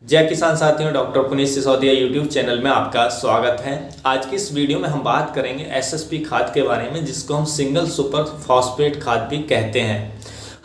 जय किसान साथियों, doctor Puneet Sisodia YouTube channel में आपका स्वागत है। आज की इस वीडियो में हम बात करेंगे एसएसपी खाद के बारे में, जिसको हम सिंगल सुपर फॉस्फेट खाद भी कहते हैं।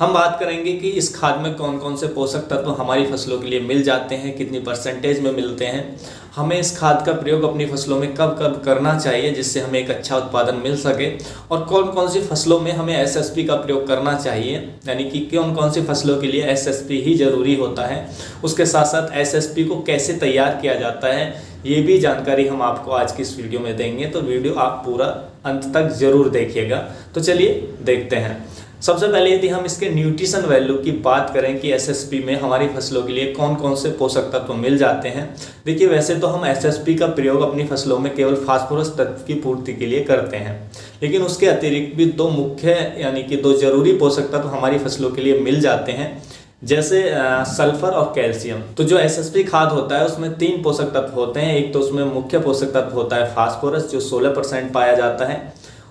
हम बात करेंगे कि इस खाद में कौन कौन से पोषक तत्व हमारी फसलों के लिए मिल जाते हैं, कितनी परसेंटेज में मिलते हैं, हमें इस खाद का प्रयोग अपनी फसलों में कब कब करना चाहिए जिससे हमें एक अच्छा उत्पादन मिल सके, और कौन कौन सी फसलों में हमें एसएसपी का प्रयोग करना चाहिए, यानी कि कौन कौन सी फसलों के लिए एसएसपी ही ज़रूरी होता है। उसके साथ साथ एसएसपी को कैसे तैयार किया जाता है, ये भी जानकारी हम आपको आज की इस वीडियो में देंगे। तो वीडियो आप पूरा अंत तक ज़रूर देखिएगा। तो चलिए देखते हैं। सबसे पहले यदि हम इसके न्यूट्रिशन वैल्यू की बात करें कि एसएसपी में हमारी फसलों के लिए कौन कौन से पोषक तत्व मिल जाते हैं। देखिए, वैसे तो हम एसएसपी का प्रयोग अपनी फसलों में केवल फास्फोरस तत्व की पूर्ति के लिए करते हैं, लेकिन उसके अतिरिक्त भी दो मुख्य यानी कि दो जरूरी पोषक तत्व हमारी फसलों के लिए मिल जाते हैं, जैसे सल्फर और कैल्शियम। तो जो एसएसपी खाद होता है उसमें तीन पोषक तत्व होते हैं। एक तो उसमें मुख्य पोषक तत्व होता है फास्फोरस, जो 16% पाया जाता है।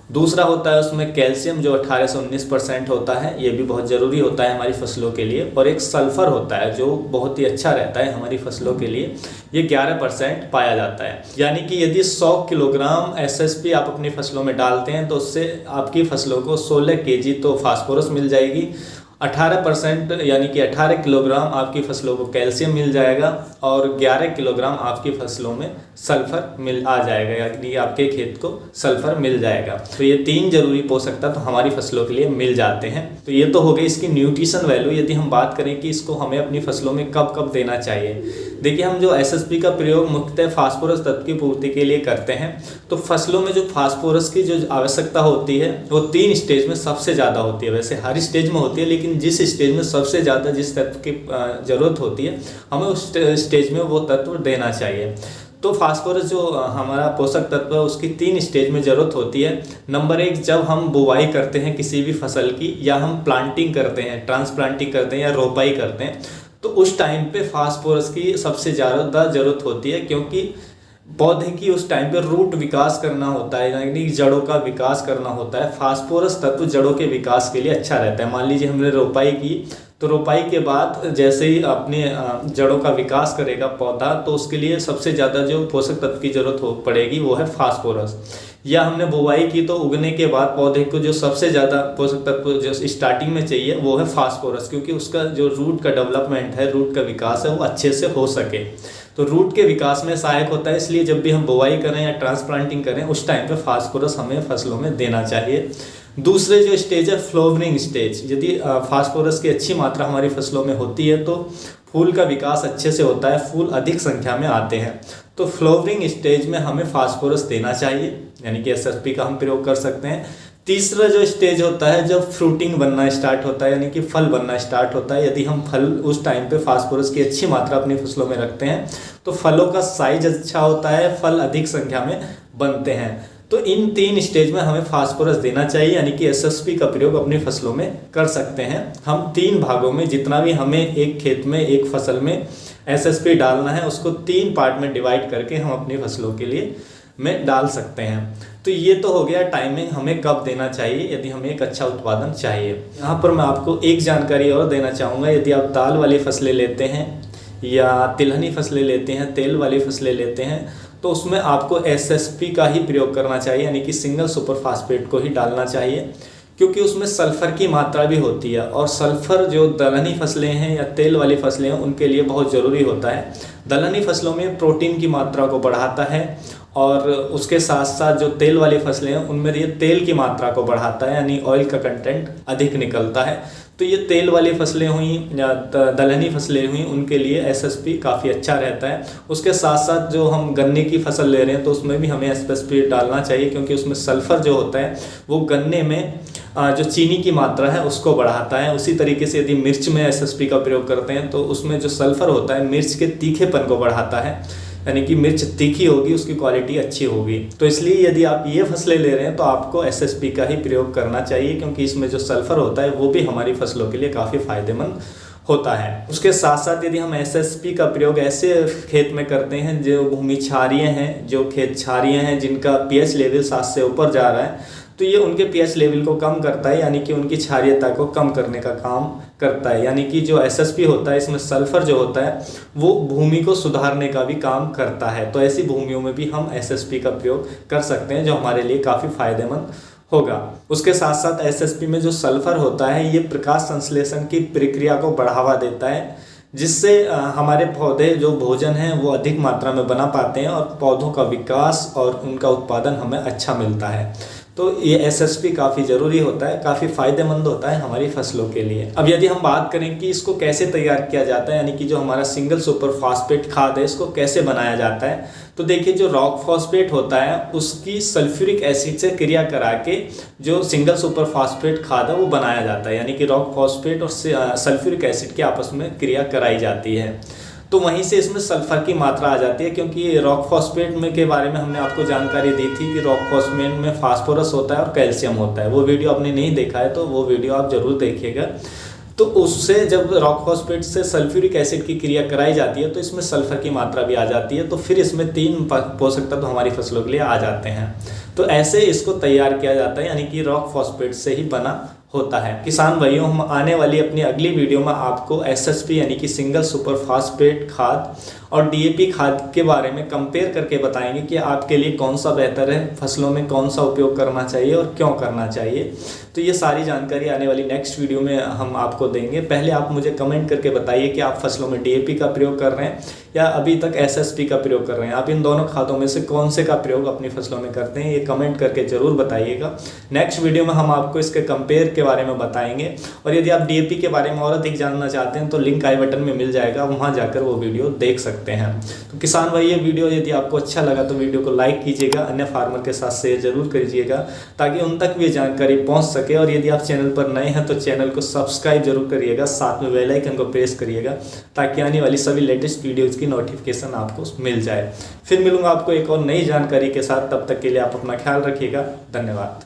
दूसरा होता है उसमें कैल्शियम, जो 18 से 19% होता है, ये भी बहुत ज़रूरी होता है हमारी फसलों के लिए। और एक सल्फर होता है जो बहुत ही अच्छा रहता है हमारी फसलों के लिए, ये 11% पाया जाता है। यानी कि यदि 100 किलोग्राम एसएसपी आप अपनी फसलों में डालते हैं तो उससे आपकी फसलों को 16 केजी तो फास्फोरस मिल जाएगी, 18% यानी कि 18 किलोग्राम आपकी फसलों को कैल्शियम मिल जाएगा, और 11 किलोग्राम आपकी फसलों में सल्फर आ जाएगा, यानी आपके खेत को सल्फर मिल जाएगा। तो ये तीन जरूरी पोषक तत्व हमारी फसलों के लिए मिल जाते हैं। तो ये तो हो गई इसकी न्यूट्रिशन वैल्यू। यदि हम बात करें कि इसको हमें अपनी फसलों में कब कब देना चाहिए, देखिए, हम जो एसएसपी का प्रयोग मुख्यतः फास्फोरस तत्व की पूर्ति के लिए करते हैं। तो फसलों में जो फास्फोरस की जो आवश्यकता होती है वो 3 स्टेज में सबसे ज़्यादा होती है। वैसे हर स्टेज में होती है, लेकिन जिस स्टेज में सबसे ज़्यादा जिस तत्व की ज़रूरत होती है, हमें उस स्टेज में वो तत्व देना चाहिए। तो फास्फोरस जो हमारा पोषक तत्व है उसकी 3 स्टेज में ज़रूरत होती है। नंबर 1, जब हम बुवाई करते हैं किसी भी फसल की, या हम प्लांटिंग करते हैं, ट्रांसप्लांटिंग करते हैं या रोपाई करते हैं, तो उस टाइम पे फास्फोरस की सबसे ज़्यादा ज़रूरत होती है, क्योंकि पौधे की उस टाइम पे रूट विकास करना होता है, यानी जड़ों का विकास करना होता है। फास्फोरस तत्व जड़ों के विकास के लिए अच्छा रहता है। मान लीजिए हमने रोपाई की, तो रोपाई के बाद जैसे ही अपने जड़ों का विकास करेगा पौधा, तो उसके लिए सबसे ज़्यादा जो पोषक तत्व की जरूरत पड़ेगी वो है फास्फोरस। या हमने बुवाई की तो उगने के बाद पौधे को जो सबसे ज़्यादा पोषक तत्व जो स्टार्टिंग में चाहिए वो है फास्फोरस, क्योंकि उसका जो रूट का डेवलपमेंट है, रूट का विकास है, वो अच्छे से हो सके। तो रूट के विकास में सहायक होता है। इसलिए जब भी हम बुवाई करें या ट्रांसप्लांटिंग करें उस टाइम पे फास्फोरस हमें फसलों में देना चाहिए। दूसरे जो स्टेज है फ्लावरिंग स्टेज, यदि फास्फोरस की अच्छी मात्रा हमारी फसलों में होती है तो फूल का विकास अच्छे से होता है, फूल अधिक संख्या में आते हैं। तो फ्लावरिंग स्टेज में हमें फास्फोरस देना चाहिए, यानी कि एसएसपी का हम प्रयोग कर सकते हैं। तीसरा जो स्टेज होता है जब फ्रूटिंग बनना स्टार्ट होता है, यानी कि फल बनना स्टार्ट होता है, यदि हम फल उस टाइम पे फास्फोरस की अच्छी मात्रा अपनी फसलों में रखते हैं तो फलों का साइज अच्छा होता है, फल अधिक संख्या में बनते हैं। तो इन 3 स्टेज में हमें फास्फोरस देना चाहिए, यानी कि एसएसपी का प्रयोग अपनी फसलों में कर सकते हैं। हम 3 भागों में, जितना भी हमें एक खेत में एक फसल में एसएसपी डालना है, उसको 3 पार्ट में डिवाइड करके हम अपनी फसलों के लिए में डाल सकते हैं। तो ये तो हो गया टाइमिंग, हमें कब देना चाहिए यदि हमें एक अच्छा उत्पादन चाहिए। यहाँ पर मैं आपको एक जानकारी और देना चाहूँगा। यदि आप दाल वाली फसलें लेते हैं या तिलहनी फसलें लेते हैं, तेल वाली फसलें लेते हैं, तो उसमें आपको एसएसपी का ही प्रयोग करना चाहिए, यानी कि सिंगल सुपर फास्फेट को ही डालना चाहिए, क्योंकि उसमें सल्फर की मात्रा भी होती है। और सल्फर जो दलहनी फसलें हैं या तेल वाली फसलें हैं उनके लिए बहुत ज़रूरी होता है। दलहनी फसलों में प्रोटीन की मात्रा को बढ़ाता है, और उसके साथ साथ जो तेल वाली फसलें हैं उनमें ये तेल की मात्रा को बढ़ाता है, यानी ऑयल का कंटेंट अधिक निकलता है। तो ये तेल वाली फसलें हुई या दलहनी फसलें हुई, उनके लिए एसएसपी काफ़ी अच्छा रहता है। उसके साथ साथ जो हम गन्ने की फसल ले रहे हैं तो उसमें भी हमें एसएसपी डालना चाहिए, क्योंकि उसमें सल्फर जो होता है वो गन्ने में जो चीनी की मात्रा है उसको बढ़ाता है। उसी तरीके से यदि मिर्च में एसएसपी का प्रयोग करते हैं तो उसमें जो सल्फर होता है मिर्च के तीखेपन को बढ़ाता है, यानी कि मिर्च तीखी होगी, उसकी क्वालिटी अच्छी होगी। तो इसलिए यदि आप ये फसलें ले रहे हैं तो आपको एसएसपी का ही प्रयोग करना चाहिए, क्योंकि इसमें जो सल्फर होता है वो भी हमारी फसलों के लिए काफ़ी फायदेमंद होता है। उसके साथ साथ यदि हम एसएसपी का प्रयोग ऐसे खेत में करते हैं जो भूमि क्षारीय हैं, जो खेत क्षारीय हैं, जिनका पीएच लेवल 7 से ऊपर जा रहा है, तो ये उनके पीएच लेवल को कम करता है, यानी कि उनकी क्षारीयता को कम करने का काम करता है। यानी कि जो एसएसपी होता है इसमें सल्फर जो होता है वो भूमि को सुधारने का भी काम करता है। तो ऐसी भूमियों में भी हम एसएसपी का प्रयोग कर सकते हैं, जो हमारे लिए काफ़ी फायदेमंद होगा। उसके साथ साथ एसएसपी में जो सल्फर होता है ये प्रकाश संश्लेषण की प्रक्रिया को बढ़ावा देता है, जिससे हमारे पौधे जो भोजन है वो अधिक मात्रा में बना पाते हैं और पौधों का विकास और उनका उत्पादन हमें अच्छा मिलता है। तो ये एसएसपी काफ़ी ज़रूरी होता है, काफ़ी फ़ायदेमंद होता है हमारी फसलों के लिए। अब यदि हम बात करें कि इसको कैसे तैयार किया जाता है, यानी कि जो हमारा सिंगल सुपर फॉस्फेट खाद है इसको कैसे बनाया जाता है, तो देखिए जो रॉक फॉस्फेट होता है उसकी सल्फ्यूरिक एसिड से क्रिया करा के जो सिंगल सुपर फॉस्फेट खाद है वो बनाया जाता है। यानी कि रॉक फॉस्फेट और सल्फ्यूरिक एसिड की आपस में क्रिया कराई जाती है, तो वहीं से इसमें सल्फर की मात्रा आ जाती है। क्योंकि रॉक फॉस्फेट में के बारे में हमने आपको जानकारी दी थी कि रॉक फॉस्फेट में फास्फोरस होता है और कैल्शियम होता है। वो वीडियो आपने नहीं देखा है तो वो वीडियो आप जरूर देखिएगा। तो उससे जब रॉक फॉस्फेट से सल्फ्यूरिक एसिड की क्रिया कराई जाती है तो इसमें सल्फर की मात्रा भी आ जाती है, तो फिर इसमें 3 पोषक तत्व हमारी फसलों के लिए आ जाते हैं। तो ऐसे इसको तैयार किया जाता है, यानी कि रॉक फॉस्फेट से ही बना होता है। किसान भाइयों, हम आने वाली अपनी अगली वीडियो में आपको एसएसपी यानी कि सिंगल सुपर फॉस्फेट खाद और डीएपी खाद के बारे में कंपेयर करके बताएंगे कि आपके लिए कौन सा बेहतर है, फसलों में कौन सा उपयोग करना चाहिए और क्यों करना चाहिए। तो ये सारी जानकारी आने वाली नेक्स्ट वीडियो में हम आपको देंगे। पहले आप मुझे कमेंट करके बताइए कि आप फसलों में डीएपी का प्रयोग कर रहे हैं या अभी तक एसएसपी का प्रयोग कर रहे हैं। आप इन दोनों खादों में से कौन से का प्रयोग अपनी फसलों में करते हैं, ये कमेंट करके जरूर बताइएगा। नेक्स्ट वीडियो में हम आपको इसके कंपेयर के बारे में बताएंगे, और यदि आप डीएपी के बारे में और अधिक जानना चाहते हैं तो लिंक आई बटन में मिल जाएगा, वहाँ जाकर वो वीडियो देख सकते हैं। तो किसान भाई, ये वीडियो यदि आपको अच्छा लगा तो वीडियो को लाइक कीजिएगा, अन्य फार्मर के साथ शेयर जरूर कीजिएगा ताकि उन तक भी जानकारी पहुंच सके। और यदि आप चैनल पर नए हैं तो चैनल को सब्सक्राइब जरूर करिएगा, साथ में बेल आइकन को प्रेस करिएगा ताकि आने वाली सभी लेटेस्ट वीडियोज़ की नोटिफिकेशन आपको मिल जाए। फिर मिलूंगा आपको एक और नई जानकारी के साथ, तब तक के लिए आप अपना ख्याल रखिएगा। धन्यवाद।